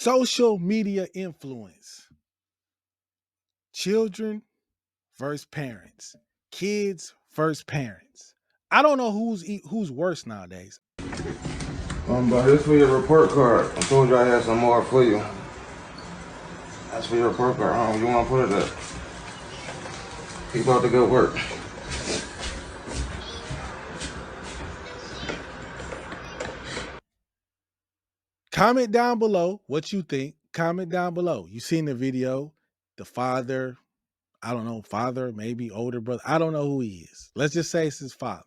Social media influence. Children versus parents. Kids versus parents. I don't know who's worse nowadays. But this for your report card. I told you I had some more for you. That's for your report card. You want to put it there? Keep up the good work. Comment down below what you think. Comment down below. You seen the video? The father, I don't know, father, maybe older brother. I don't know who he is. Let's just say it's his father.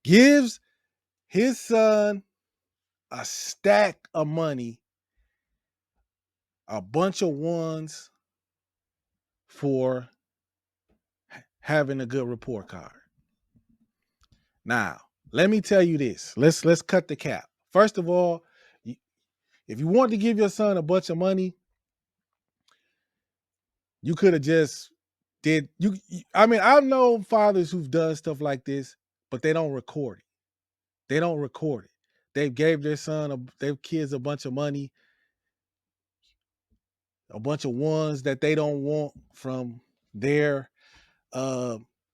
Gives his son a stack of money, a bunch of ones for having a good report card. Now, let me tell you this. Let's cut the cap. First of all, if you want to give your son a bunch of money, you could have just did you. I mean, I've known fathers who've done stuff like this, but they don't record it. They don't record it. They gave their kids a bunch of money, a bunch of ones that they don't want from their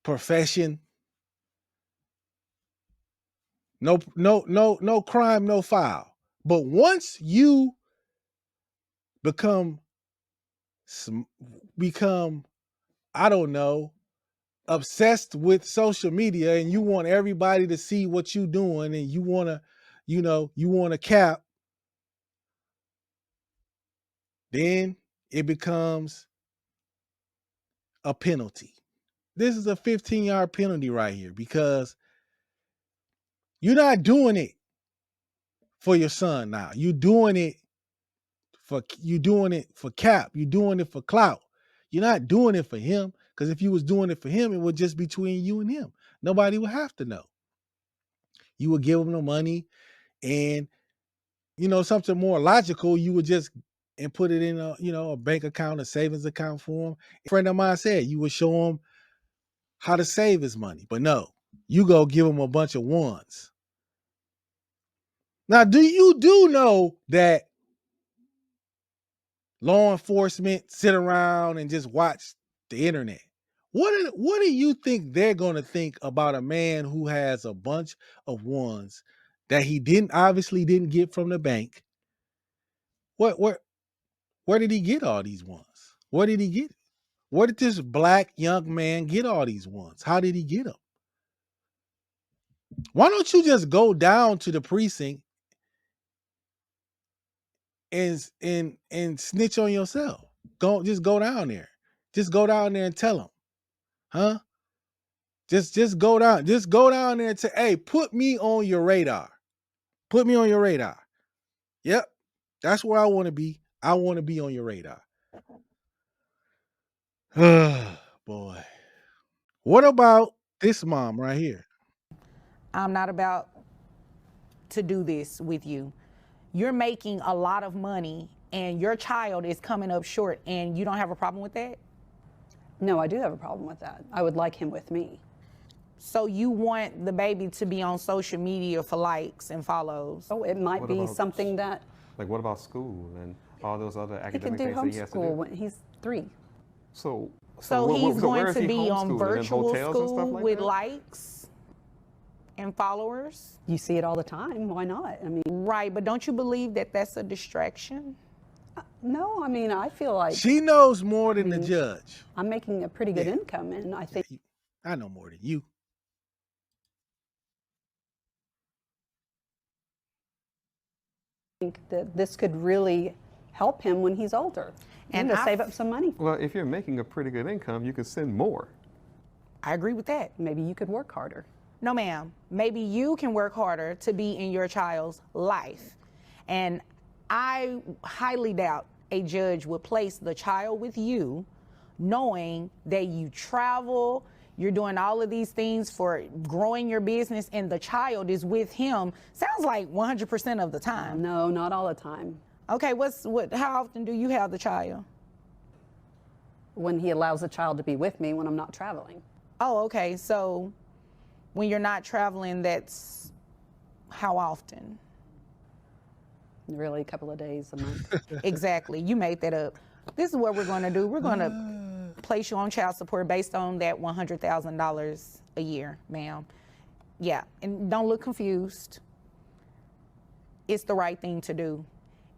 profession. No crime, no foul. But once you become, I don't know, obsessed with social media and you want everybody to see what you're doing and you want to cap, then it becomes a penalty. This is a 15-yard penalty right here because you're not doing it for your son now. You're doing it for cap. You're doing it for clout. You're not doing it for him, because if you was doing it for him, it would just be between you and him. Nobody would have to know. You would give him the money, and something more logical, you would just and put it in a bank account, a savings account for him. A friend of mine said you would show him how to save his money, but no, you go give him a bunch of ones. Now, do you know that law enforcement sit around and just watch the internet? What do you think they're going to think about a man who has a bunch of ones that he obviously didn't get from the bank? Where did he get all these ones? Where did he get it? Where did this black young man get all these ones? How did he get them? Why don't you just go down to the precinct and snitch on yourself? Just go down there. Just go down there and tell them. Huh? Just go down. Just go down there and say, hey, put me on your radar. Put me on your radar. Yep. That's where I want to be. I want to be on your radar. Boy. What about this mom right here? I'm not about to do this with you. You're making a lot of money and your child is coming up short, and you don't have a problem with that? No, I do have a problem with that. I would like him with me. So you want the baby to be on social media for likes and follows? Oh, it might be something that... Like, what about school and all those other He academic can do things that he has to do? homeschool when he's 3. So he's going to be on virtual school with likes and followers? You see it all the time. Why not? I mean, right, but don't you believe that that's a distraction? No, I mean, I feel like... She knows more than the judge. I'm making a pretty good income, and I think... I know more than you. I think that this could really help him when he's older and to save up some money. Well, if you're making a pretty good income, you can send more. I agree with that. Maybe you could work harder. No, ma'am. Maybe you can work harder to be in your child's life. And I highly doubt a judge would place the child with you knowing that you travel, you're doing all of these things for growing your business, and the child is with him. Sounds like 100% of the time. No, not all the time. Okay, how often do you have the child? When he allows the child to be with me when I'm not traveling. Oh, okay. So when you're not traveling, that's how often? Really, a couple of days a month. Exactly. You made that up. This is what we're going to do. We're going to place you on child support based on that $100,000 a year, ma'am. Yeah, and don't look confused. It's the right thing to do.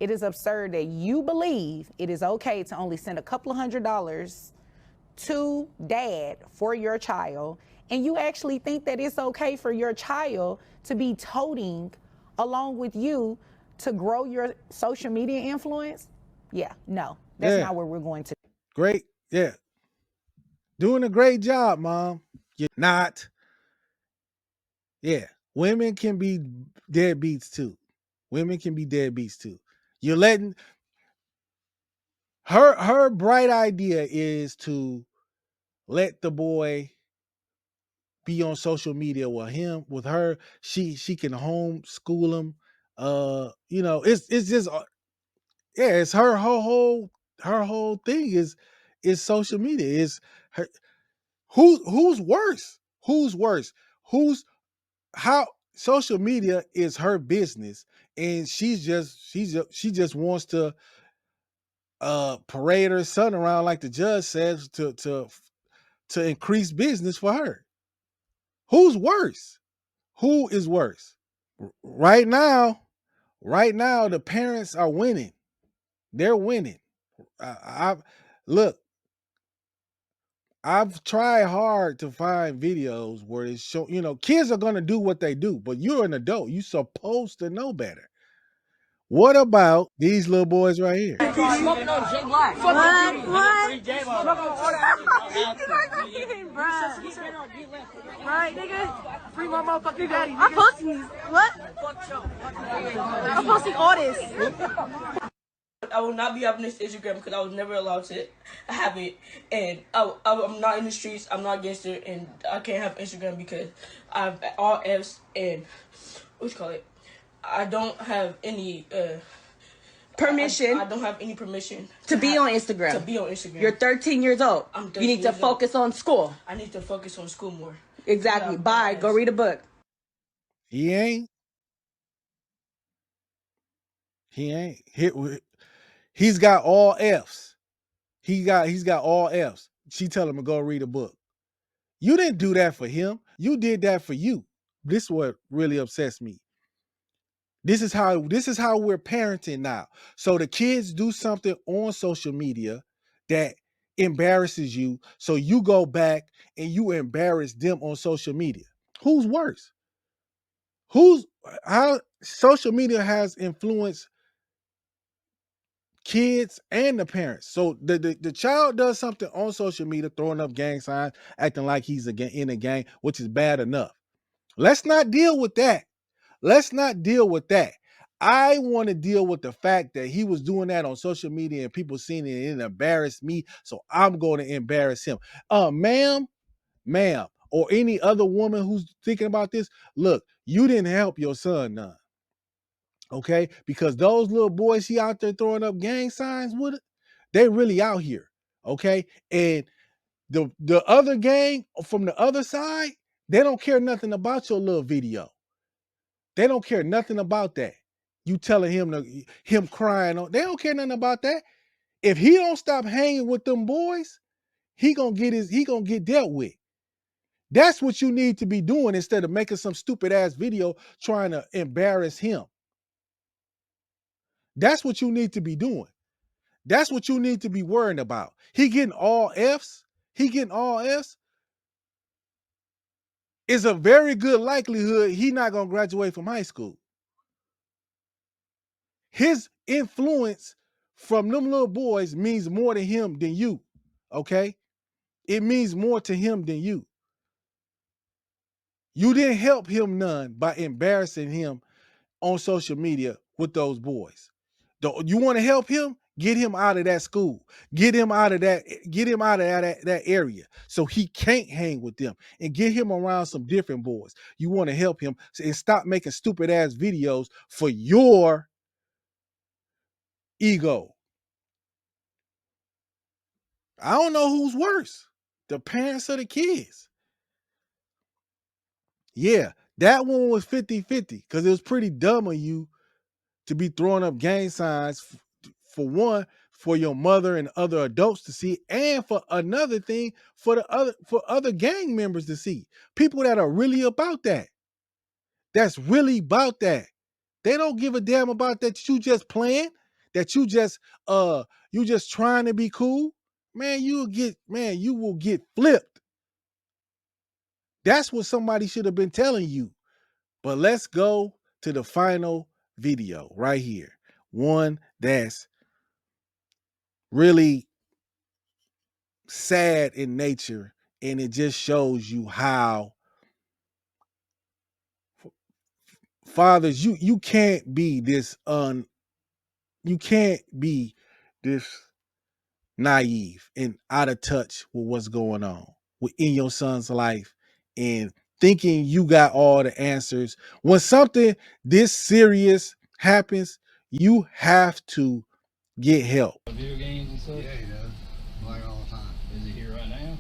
It is absurd that you believe it is okay to only send a couple of $100s to dad for your child, and you actually think that it's okay for your child to be toting along with you to grow your social media influence. Yeah, no, that's not where we're going to. Great. Yeah. Doing a great job, Mom. You're not. Yeah. Women can be deadbeats too. Women can be deadbeats too. You're letting her bright idea is to let the boy be on social media with her. She can homeschool him. It's just it's her whole thing is social media. Is her who's worse? Who's worse? Who's how social media is her business, and she just wants to parade her son around like the judge says to increase business for her. Who's worse? Who is worse? Right now, the parents are winning. They're winning. I look. I've tried hard to find videos where it's show. Kids are gonna do what they do, but you're an adult. You're supposed to know better. What about these little boys right here? Smoking on J Black. What? Right, nigga? Free my motherfucking daddy. I'm posting these. What? I'm posting all this. I will not be having this Instagram because I was never allowed to have it, and I'm not in the streets. I'm not gangster, and I can't have Instagram because I have all Fs and what you call it. I don't have any permission. I don't have any permission to be on Instagram. To be on Instagram. You're 13 years old. I'm 13 you need to focus on school. I need to focus on school more. Exactly. Bye. Go read a book. He ain't. He's got all Fs. He's got all Fs. She tell him to go read a book. You didn't do that for him. You did that for you. This is what really upsets me. This is how we're parenting now. So the kids do something on social media that embarrasses you. So you go back and you embarrass them on social media. Who's worse? How social media has influenced kids and the parents. So the child does something on social media, throwing up gang signs, acting like he's in a gang, which is bad enough. Let's not deal with that. I want to deal with the fact that he was doing that on social media and people seeing it and it embarrassed me. So I'm going to embarrass him. Ma'am, or any other woman who's thinking about this, look, you didn't help your son none. Okay, because those little boys he out there throwing up gang signs with it, they really out here. Okay, and the other gang from the other side, they don't care nothing about your little video. They don't care nothing about that. You telling him crying on, they don't care nothing about that. If he don't stop hanging with them boys, he gonna get dealt with. That's what you need to be doing instead of making some stupid ass video trying to embarrass him. That's what you need to be doing. That's what you need to be worrying about. He getting all Fs. It's a very good likelihood he not going to graduate from high school. His influence from them little boys means more to him than you, okay? It means more to him than you. You didn't help him none by embarrassing him on social media with those boys. You want to help him? Get him out of that school. Get him out of that area so he can't hang with them and get him around some different boys. You want to help him and stop making stupid ass videos for your ego. I don't know who's worse, the parents or the kids. Yeah, that one was 50-50 because it was pretty dumb of you to be throwing up gang signs for one, for your mother and other adults to see, and for another thing, for other gang members to see. People that are really about that. That's really about that. They don't give a damn about that you just playing, that you just trying to be cool. Man, you will get flipped. That's what somebody should have been telling you. But let's go to the final video right here. One that's really sad in nature, and it just shows you how fathers, you can't be this naive and out of touch with what's going on in your son's life and thinking you got all the answers. When something this serious happens, you have to get help. Video games and stuff? Yeah, he does. Like all the time. Is he here right now?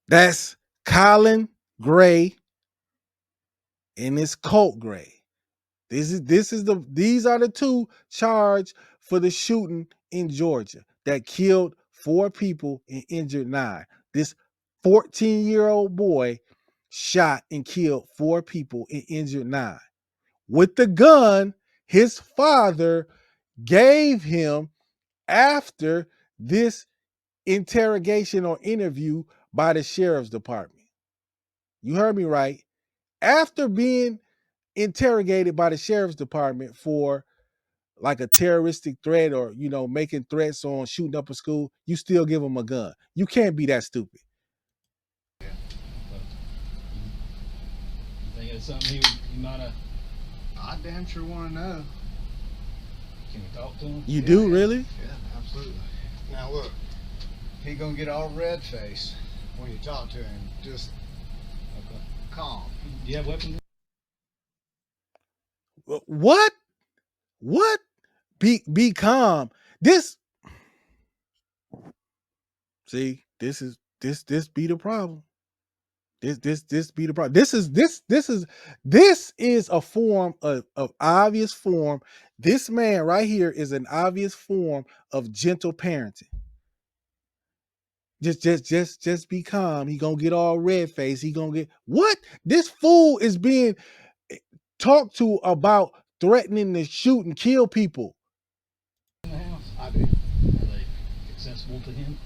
That's Colin Gray and it's Colt Gray. These are the two charged for the shooting in Georgia that killed 4 people and injured 9. This 14-year-old boy shot and killed 4 people and injured 9. With the gun his father gave him after this interrogation or interview by the sheriff's department. You heard me right. After being interrogated by the sheriff's department for like a terroristic threat or making threats on shooting up a school, you still give them a gun. You can't be that stupid. You think it's something he might have? I damn sure want to know. Can we talk to him? You do, Yeah. really? Yeah, absolutely. Now look, he gonna get all red faced when you talk to him. Just Okay. calm. Do you have weapons? What? Be calm. This be the problem. This be the problem. This is a form of obvious form. This man right here is an obvious form of gentle parenting. Just be calm. He gonna get all red faced. He gonna get what? This fool is being talked to about threatening to shoot and kill people. In the house? I do. Are they accessible to him?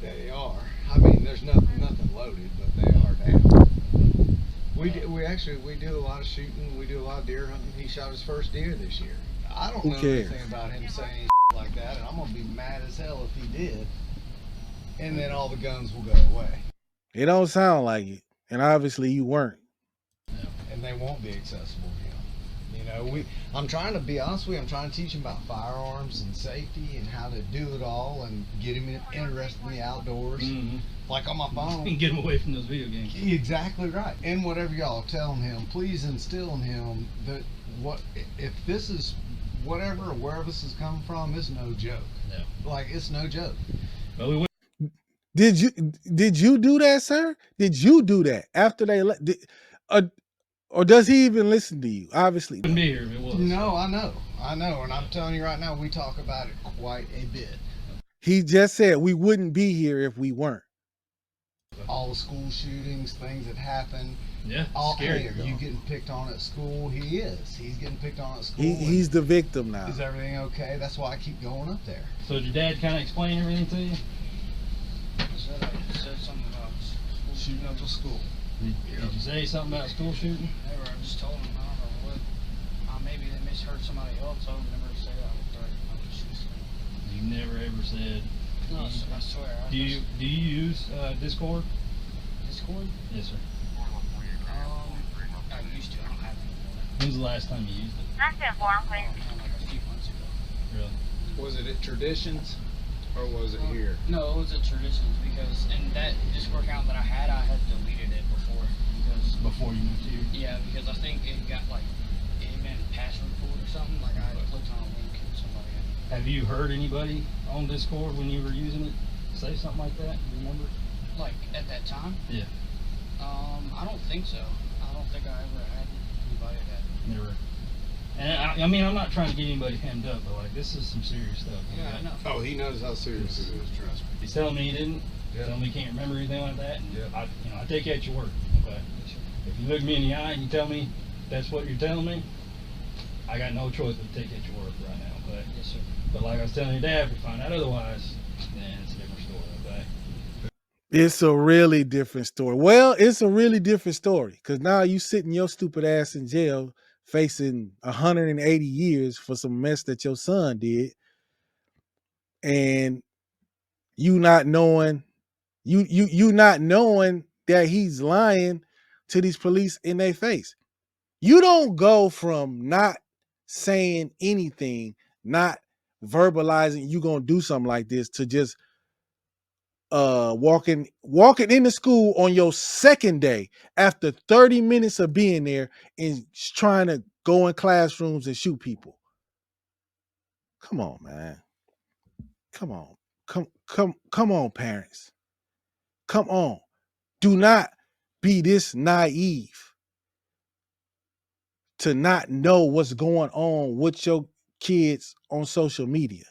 They are. I mean, there's nothing loaded, but they are down. We do a lot of shooting. We do a lot of deer hunting. He shot his first deer this year. I don't know anything about him saying like that, and I'm gonna be mad as hell if he did. And then all the guns will go away. It don't sound like it, and obviously you weren't. And they won't be accessible to him. I'm trying to be honest with you. I'm trying to teach him about firearms and safety and how to do it all and get him interested in the outdoors. Mm-hmm. Like on my phone. And get him away from those video games. Exactly right. And whatever y'all are telling him, please instill in him that if this is whatever or wherever this is coming from, it's no joke. Yeah. Like it's no joke. But we went. Did you do that, sir? Did you do that after they or does he even listen to you? Obviously, Wouldn't be here if it was. No, I know, and I'm telling you right now, we talk about it quite a bit. He just said we wouldn't be here if we weren't. All the school shootings, things that happen. Yeah, Hey, scary. are you getting picked on at school? He is. He's getting picked on at school. He's the victim now. Is everything okay? That's why I keep going up there. So did your dad kind of explain everything to you? Said something about Shooting up a school. Did you say something about school shooting? never. I just told him, I don't know what. Maybe they misheard somebody else. I would never say I would threaten. I would just. You never ever said. No, I swear. Do you use Discord? Discord? Yes, sir. I used to. I don't have it anymore. When's the last time you used it? Like a few months ago. Really? Was it at Traditions, or was it here? No, it was a Traditions because in that Discord account that I had deleted it before because. Before you moved here? Yeah, because I think it got it had been password pulled or something. Like I clicked on a link and somebody had. Have you heard anybody on Discord when you were using it say something like that? Do you remember? Like at that time? Yeah. I don't think so. I don't think I ever had anybody that. Never. And I mean, I'm not trying to get anybody hemmed up, but like, this is some serious stuff. Yeah, I know. Oh, he knows how serious it is. Trust me. He's telling me he didn't. Yeah. Telling me he can't remember anything like that. And Yeah. I take you at your word. Okay. If you look me in the eye and you tell me that's what you're telling me, I got no choice but to take you at your word right now. Okay. Yes, sir. But like I was telling your dad, if we find out otherwise, then it's a different story. Okay. It's a really different story. Well, it's a really different story because now you sitting your stupid ass in jail facing 180 years for some mess that your son did, and you not knowing you not knowing that he's lying to these police in their face. You don't go from not saying anything, not verbalizing you gonna do something like this to just walking into school on your second day after 30 minutes of being there and trying to go in classrooms and shoot people. Come on, man. Come on. Come on, parents. Come on. Do not be this naive to not know what's going on with your kids on social media.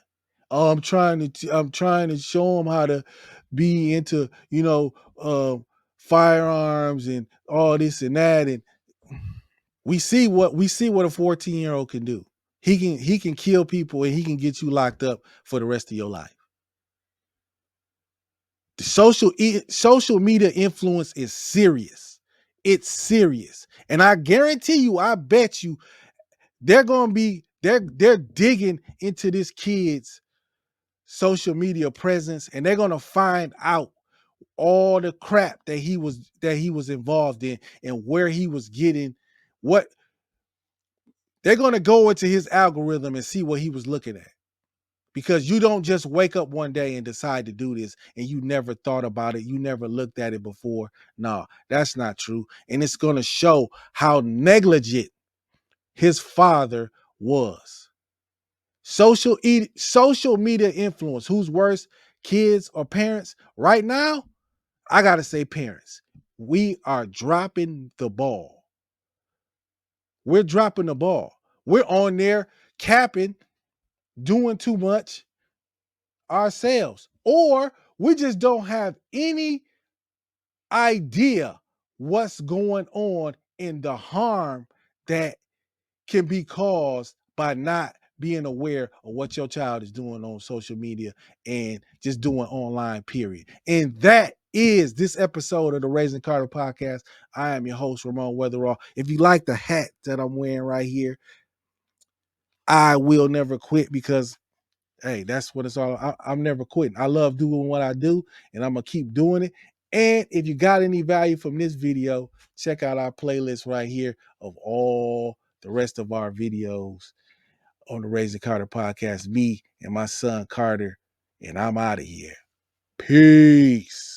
Oh, I'm trying to show them how to be into, firearms and all this and that. And we see what a 14-year-old can do. He can kill people and he can get you locked up for the rest of your life. The social media influence is serious. It's serious. And I guarantee you, I bet you they're digging into this kid's social media presence and they're going to find out all the crap that he was involved in and where he was getting what they're going to go into his algorithm and see what he was looking at. Because you don't just wake up one day and decide to do this and you never thought about it. You never looked at it before. No, that's not true. And it's going to show how negligent his father was. Social media influence. Who's worse, kids or parents? Right now, I got to say parents. We are dropping the ball. We're dropping the ball. We're on there capping, doing too much ourselves, or we just don't have any idea what's going on in the harm that can be caused by not being aware of what your child is doing on social media and just doing online, period. And that is this episode of the Raising Karter podcast. I am your host, Ramon Weatherall. If you like the hat that I'm wearing right here, I will never quit because hey, that's what it's all. I'm never quitting. I love doing what I do, and I'm gonna keep doing it. And if you got any value from this video, check out our playlist right here of all the rest of our videos on the Raising Karter podcast. Me and my son Karter, and I'm out of here. Peace.